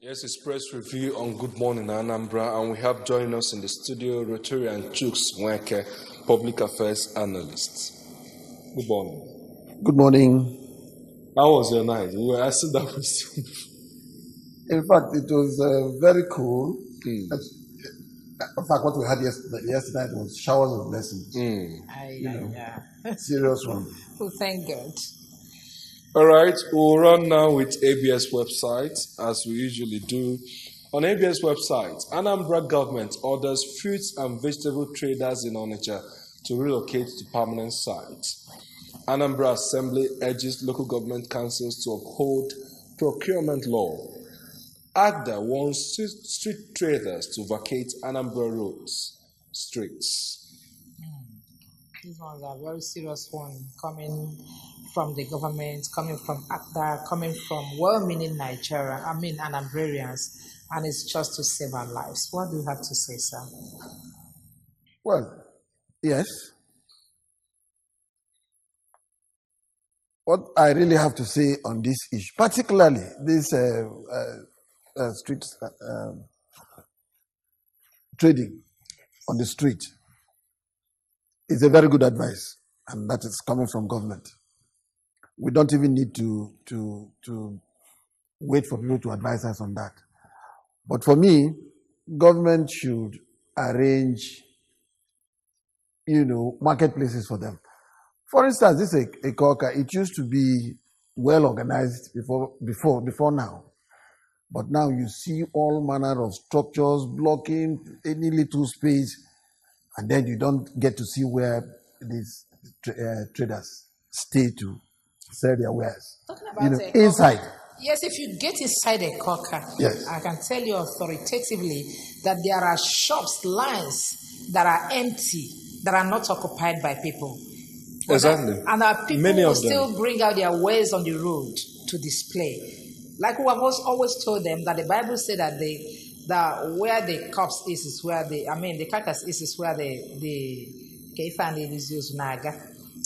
Yes, it's press review on Good Morning Anambra, and we have joining us in the studio Rotarian Chooks Nweke, public affairs analyst. Good morning. Good morning. How was your night? We were asking that question. In fact, it was very cool. In fact, what we had yesterday was showers of blessings. Serious one. Well, thank God. All right, we'll run now with ABS website, as we usually do. On ABS website, Anambra government orders fruits and vegetable traders in Onitsha to relocate to permanent sites. Anambra Assembly urges local government councils to uphold procurement law. AGDA wants street traders to vacate Anambra roads, streets. These ones are very serious ones coming from the government, coming from ACTA, coming from well-meaning Anambrarians, and it's just to save our lives. What do you have to say, sir? Well, yes. What I really have to say on this issue, particularly this street trading on the street, is a very good advice, and that is coming from government. We don't even need to wait for people to advise us on that. But for me, government should arrange, marketplaces for them. For instance, this Ikoka, it used to be well organized before now. But now you see all manner of structures blocking any little space, and then you don't get to see where these traders stay to sell their wares. Talking about inside. Yes, if you get inside a cocker, yes, I can tell you authoritatively that there are shops, lines that are empty, that are not occupied by people. Exactly. And our people will still bring out their wares on the road to display. Like we have always told them that the Bible said that where the corpse is where the carcass is where the naga.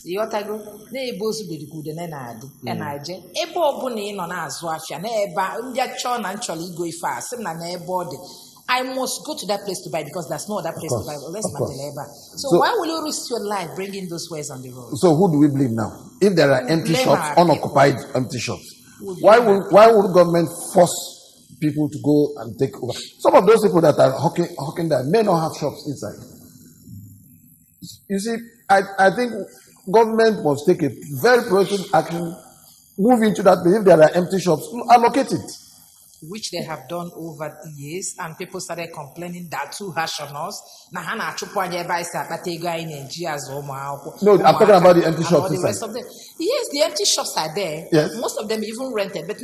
Ịghọtago na-ebe ozugbo na-adị na-eje ebe ọbụla ị nọ na-azụ afịa na-ebe ndị achọ na nchọrọ igo ife a sị m na n'ebe ọ dị I must go to that place to buy because there's no other place to buy. So why will you risk your life bringing those wares on the road? So who do we blame now? If there are empty shops, unoccupied empty shops, why would government force people to go and take over? Some of those people that are hawking there may not have shops inside. You see, I think government must take a very proactive action, move into that place. If there are empty shops, allocate it. Which they have done over the years, and people started complaining that too harsh on us. No, I'm talking about the empty shops inside. Yes, the empty shops are there. Yes. Most of them even rented, but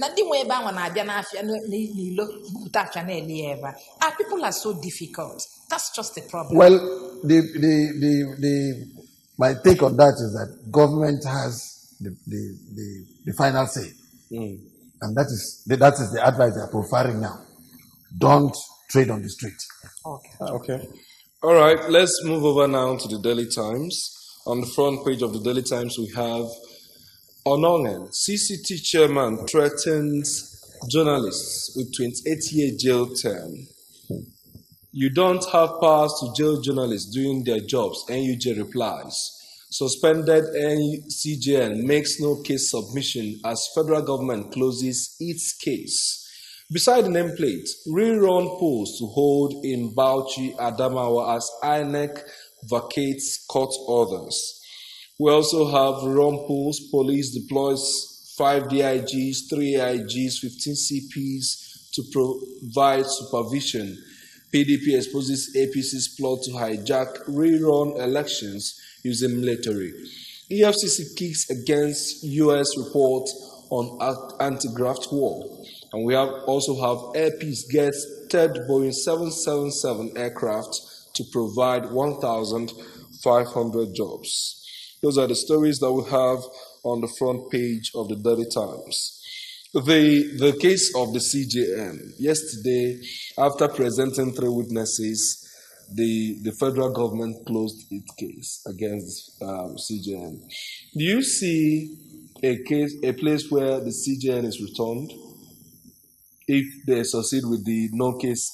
people are so difficult. That's just the problem. Well, my take on that is that government has the final say. And that is the advice they are providing now. Don't trade on the street. Okay. All right, let's move over now to the Daily Times. On the front page of the Daily Times, we have Onongen, CCT chairman threatens journalists with 28-year jail term. You don't have powers to jail journalists doing their jobs, NUJ replies. Suspended CJN makes no case submission as federal government closes its case. Beside the nameplate, rerun polls to hold in Bauchi, Adamawa as INEC vacates court orders. We also have rerun polls. Police deploys 5 DIGs, 3 AIGs, 15 CPs to provide supervision. PDP exposes APC's plot to hijack rerun elections using military. EFCC kicks against U.S. report on anti-graft war. And we also have Air Peace gets third Boeing 777 aircraft to provide 1,500 jobs. Those are the stories that we have on the front page of the Daily Times. The case of the CJN. Yesterday, after presenting 3 witnesses, the federal government closed its case against CJN. Do you see a place where the CJN is returned? if they succeed with the no case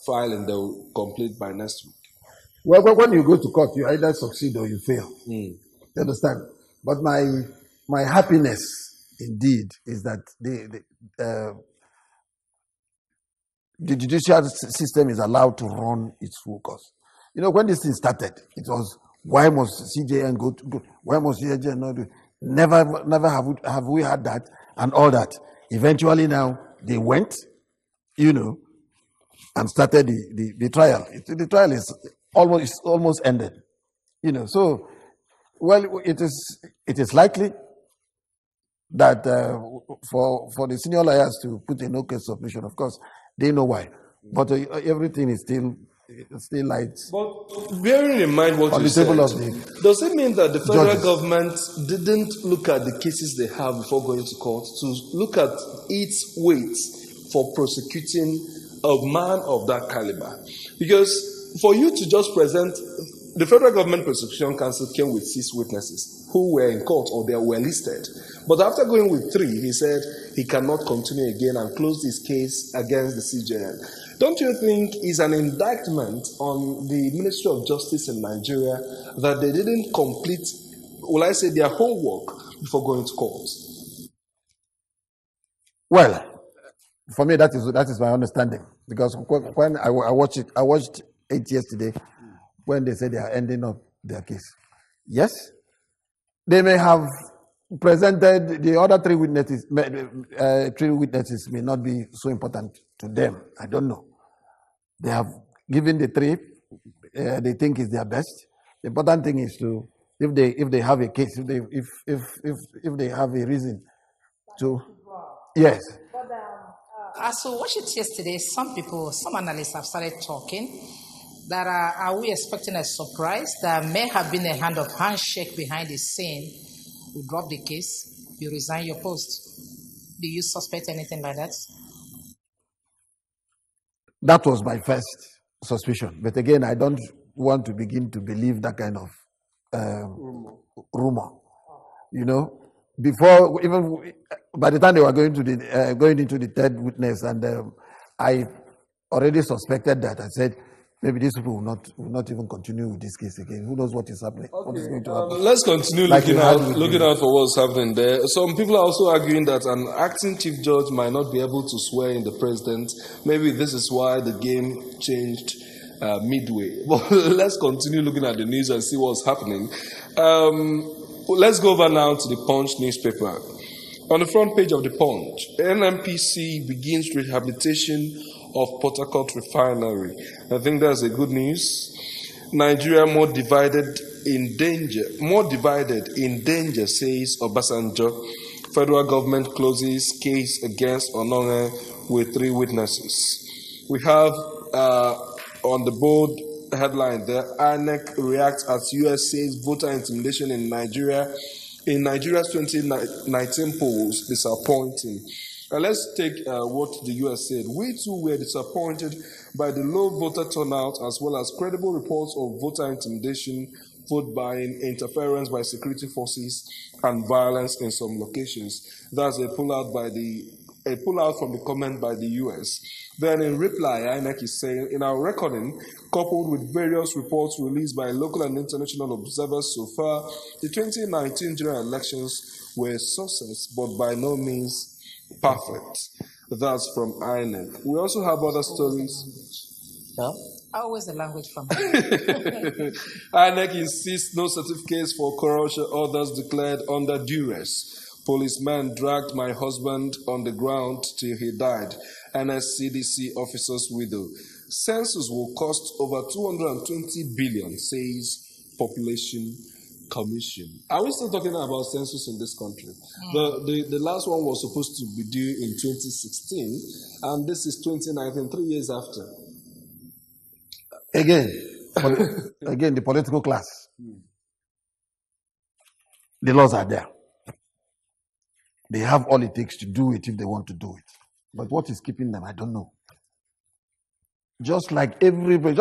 filing, they'll complete by next week. Well, when you go to court, you either succeed or you fail. You understand? But my happiness indeed is that the judicial system is allowed to run its full course. You know, when this thing started, it was why must CJN go? Why must CJN not do? Never have we had that and all that. Eventually, now they went, and started the trial. The trial is almost ended, So, well, it is likely that for the senior lawyers to put a no case submission, of course, they know why, but everything is still lights. But bearing in mind what you said, does it mean that the federal government didn't look at the cases they have before going to court to look at its weight for prosecuting a man of that caliber? Because for you to just present, the Federal Government Prosecution Council came with 6 witnesses who were in court or they were listed. But after going with 3, he said he cannot continue again and closed his case against the CJN. Don't you think it's an indictment on the Ministry of Justice in Nigeria that they didn't complete, will I say, their homework before going to court? Well, for me, that is my understanding. Because when I watched it yesterday, when they said they are ending up their case. Yes, they may have presented the other 3 witnesses. 3 witnesses may not be so important to them. I don't know. They have given the 3 they think is their best. The important thing is to if they have a case, if they have a reason to, yes. As we watched it yesterday, some analysts have started talking that are we expecting a surprise? There may have been a handshake behind the scene. You drop the case, you resign your post. Do you suspect anything like that? That was my first suspicion. But again, I don't want to begin to believe that kind of rumor. Before, even by the time they were going into the 3rd witness, and I already suspected that. I said, maybe these people will not even continue with this case again. Who knows what is happening? Okay. What is going to happen? Let's continue looking out for what's happening there. Some people are also arguing that an acting chief judge might not be able to swear in the president. Maybe this is why the game changed midway. But let's continue looking at the news and see what's happening. Let's go over now to the Punch newspaper. On the front page of the Punch, NNPC begins rehabilitation of Port Harcourt refinery. I think that's a good news. Nigeria more divided in danger, says Obasanjo. Federal government closes case against Ononge with 3 witnesses. We have on the board headline there, INEC reacts as US says voter intimidation in Nigeria. In Nigeria's 2019 polls, disappointing. Let's take what the US said. We too were disappointed by the low voter turnout as well as credible reports of voter intimidation, vote buying, interference by security forces, and violence in some locations. That's a pullout from the comment by the US. Then in reply, INEC is saying, in our reckoning, coupled with various reports released by local and international observers so far, the 2019 general elections were a success, but by no means perfect. That's from INEC. We also have other stories. Huh? Always the language from INEC insists no certificates for corruption, others declared under duress. Policeman dragged my husband on the ground till he died. NSCDC officer's widow. Census will cost over 220 billion, says Population Commission. Are we still talking about census in this country? The last one was supposed to be due in 2016, and this is 2019, 3 years after. Again, the political class. The laws are there. They have all it takes to do it if they want to do it. But what is keeping them, I don't know. Just like everybody,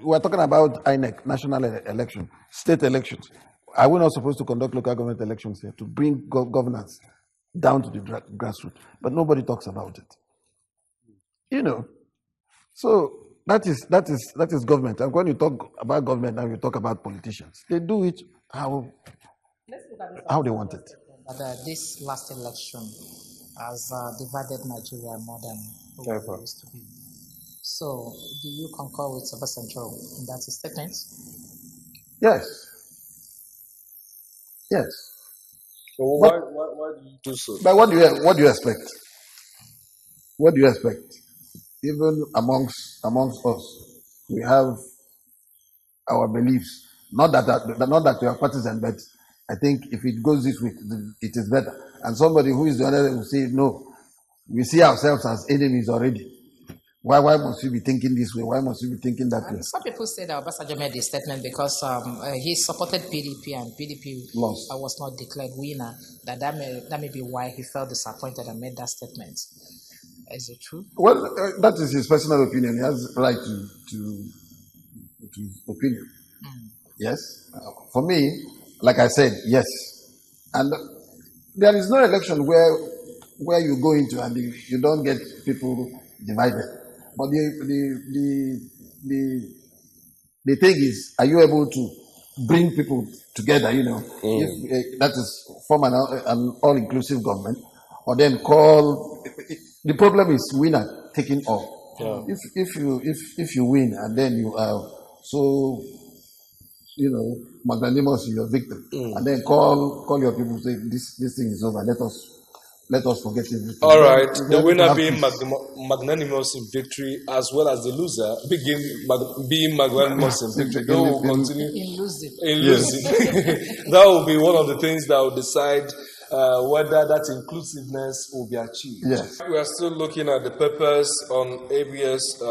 we're talking about INEC, national election, state elections. Are we not supposed to conduct local government elections here to bring governance down to the grassroots, but nobody talks about it. So that is government. And when you talk about government, now you talk about politicians. They do it how they want it. But this last election has divided Nigeria more than it used to be. So, do you concur with Obasanjo in that statement? Yes. Yes. So why do you do so? But what do you expect? What do you expect? Even amongst us, we have our beliefs. Not that we are partisan, but I think if it goes this way, it is better. And somebody who is the other will say, no, we see ourselves as enemies already. Why must we be thinking this way? Why must we be thinking that way? Some people say that Obasanjo made this statement because he supported PDP and PDP was not declared winner. That may be why he felt disappointed and made that statement. Is it true? Well, that is his personal opinion. He has right to opinion. Yes. For me, like I said, yes. And there is no election where you go into and you don't get people divided. But the thing is, are you able to bring people together? If, that is form an all-inclusive government, or then call. The problem is winner taking all. Yeah. If you win and then you are so magnanimous in your victory, and then call your people, say this thing is over. Let us forget it. All right, the winner being magnanimous in victory, as well as the loser being magnanimous in victory. They will continue in losing. That will be one of the things that will decide whether that inclusiveness will be achieved. Yes. We are still looking at the papers on ABS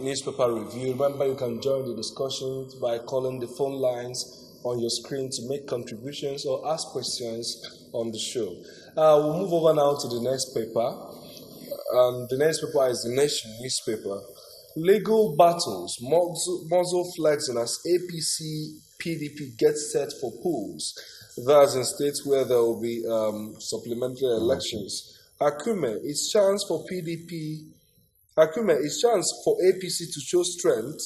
newspaper review. Remember, you can join the discussions by calling the phone lines on your screen to make contributions or ask questions on the show. We'll move over now to the next paper. The next paper is the Nation newspaper. Legal battles, muzzle flexing as APC PDP gets set for polls. That's in states where there will be supplementary elections. Akume, it's chance for APC to show strength.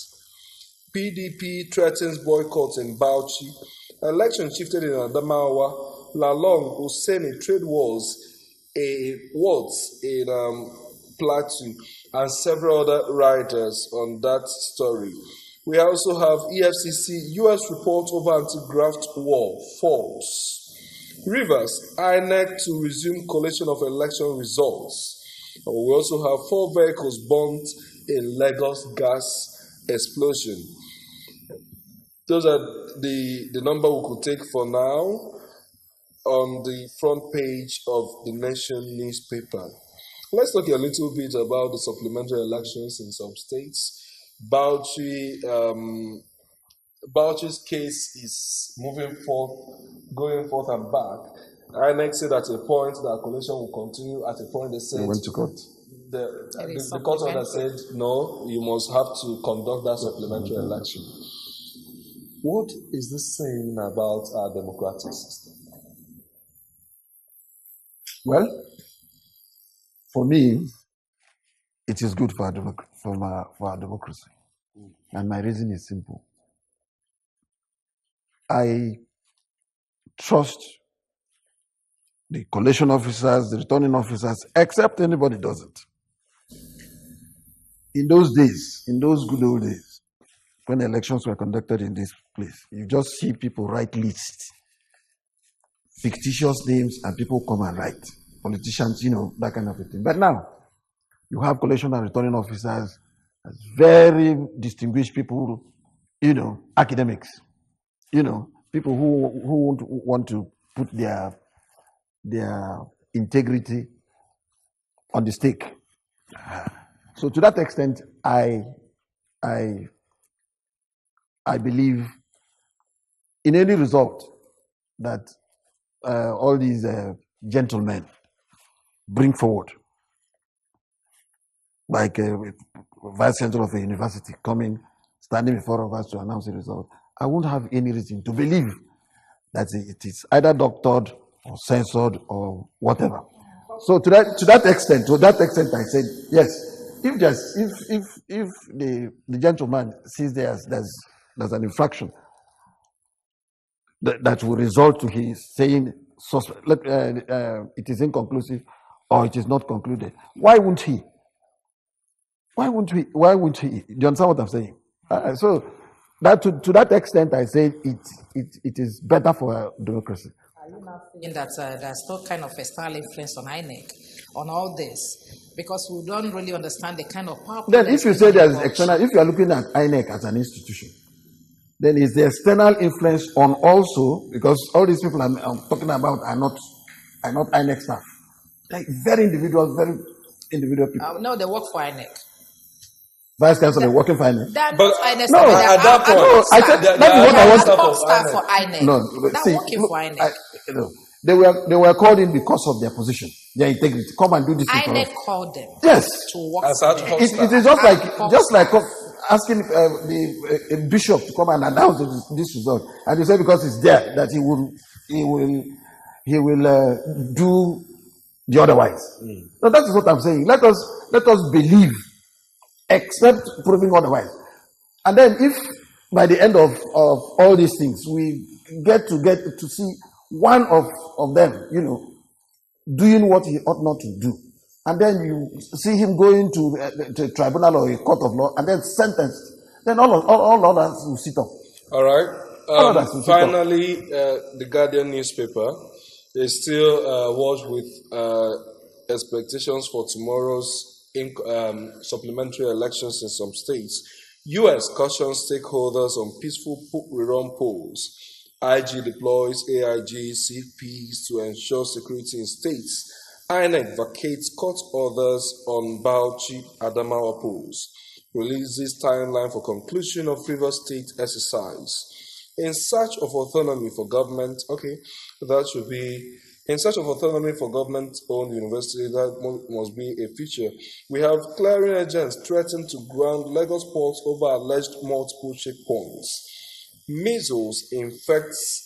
PDP threatens boycott in Bauchi. Election shifted in Adamawa. Lalong Husseini trade wars in Plateau, and several other writers on that story. We also have EFCC U.S. report over anti-graft war false. Rivers, INEC to resume collation of election results. We also have 4 vehicles burnt in Lagos gas explosion. Those are the number we could take for now on the front page of the Nation newspaper. Let's talk a little bit about the supplementary elections in some states. Bauchi's case is going forth and back. INEC said at a point that collation will continue. At a point they said went to court. The court order said no, you must have to conduct that supplementary election. What is this saying about our democratic system? Well, for me, it is good for our democracy. And my reason is simple. I trust the collation officers, the returning officers, except anybody doesn't. In those days, in those good old days, when elections were conducted in this place, you just see people write lists, fictitious names, and people come and write. Politicians, that kind of a thing. But now, you have collation and returning officers, very distinguished people, academics, people who want to put their integrity on the stake. So to that extent, I believe in any result that all these gentlemen bring forward, like a vice chancellor of a university coming, standing before us to announce the result. I won't have any reason to believe that it is either doctored or censored or whatever. So to that extent, I said yes. If the gentleman sees there's an infraction that will result to his saying it is inconclusive or it is not concluded, why wouldn't he? Why wouldn't he? Do you understand what I'm saying? So that to that extent, I say it is better for democracy. Are you not saying that there's no kind of external influence on INEC on all this? Because we don't really understand the kind of power. Then, if you say there is external, if you are looking at INEC as an institution, then is the external influence on also, because all these people I'm talking about are not INEC staff, like very individual people. No, they work for INEC. Vice Chancellor working for INEC. But INEC no, at that point, no, I said that is what I want. Staff for INEC. No, Not see, working for INEC. They were called in because of their position, their integrity. Come and do this. INEC called them. Yes. To work. As ad hoc It staff. is just like asking the bishop to come and announce this result, and you say because it's there that he will do the otherwise. So that is what I'm saying. Let us believe, except proving otherwise. And then, if by the end of all these things we get to see one of them, doing what he ought not to do, and then you see him going to a tribunal or a court of law and then sentenced, then all others will sit up. All right. Finally, the Guardian newspaper is still watched with expectations for tomorrow's supplementary elections in some states. U.S. cautions stakeholders on peaceful rerun polls. IG deploys AIG CPs to ensure security in states. INEC vacates court orders on Bauchi Adamawa polls. Releases timeline for conclusion of Rivers State exercise. In search of autonomy for government, in search of autonomy for government-owned university, that must be a feature. We have clearing agents threatened to ground Lagos ports over alleged multiple checkpoints. Measles infects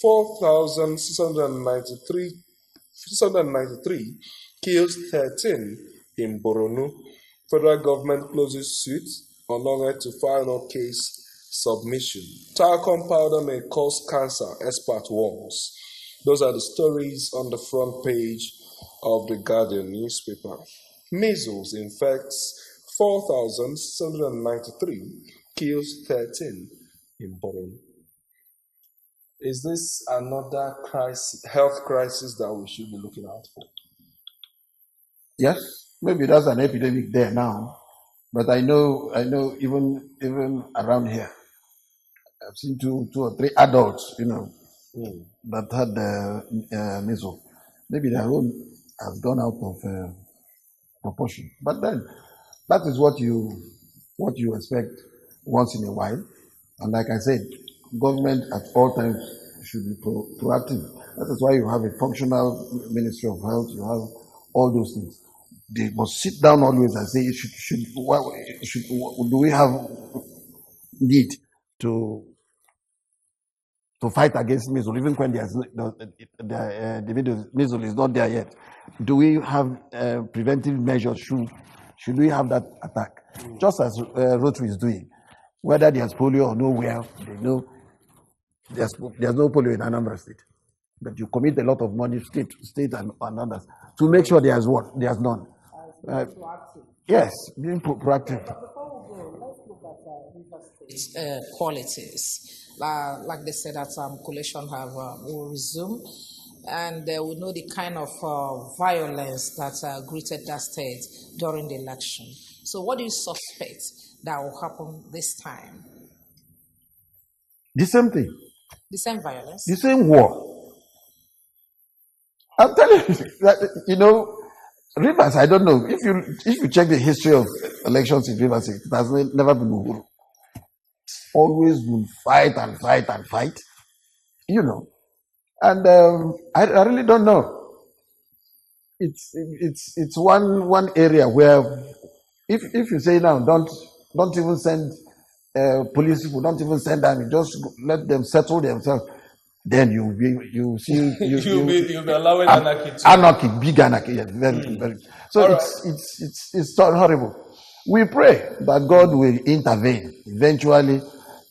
4,693, kills 13 in Borno. Federal government closes suit on Ononge to final case submission. Talcum powder may cause cancer, expert warns. Those are the stories on the front page of the Guardian newspaper. Measles infects 4,693, kills 13 in Borno. Is this another health crisis that we should be looking out for? Yes, maybe that's an epidemic there now, but I know even around here, I've seen two or three adults, that had measles. Maybe their own has gone out of proportion. But then, that is what you expect once in a while. And like I said, government at all times should be proactive. That is why you have a functional Ministry of Health. You have all those things. They must sit down always and say, do we have need to fight against measles, even when the measles is not there yet? Do we have preventive measures? Should we have that attack? Just as Rotary is doing, whether there's polio or nowhere, they know there's no polio in Anambra State, but you commit a lot of money, state and others, to make sure there's none. Yes, being proactive. Before we go, let's look at Rivers State qualities. Like they said that collation will resume, and we know the kind of violence that greeted that state during the election. So what do you suspect that will happen this time? The same thing. The same violence? The same war. I'm telling you, that, Rivers, I don't know. If you check the history of elections in Rivers, it has never been Uhuru. Always been fight and fight and fight. And I really don't know. It's one area where if you say now, don't even send police people, don't even send army, just let them settle themselves. then you see You'll be allowing anarchy too. Anarchy, big anarchy. Yes, very, very. So it's horrible. We pray that God will intervene. Eventually,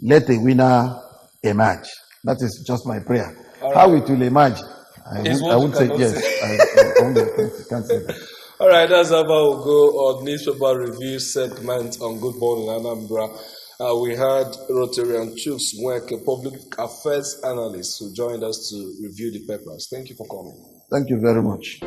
let a winner emerge. That is just my prayer. How it will emerge, I would say yes. I can't say that. All right, that's how we'll go on newspaper review segment on Good Morning Anambra. We had Rotarian Chuks Mweke, a public affairs analyst, who joined us to review the papers. Thank you for coming. Thank you very much.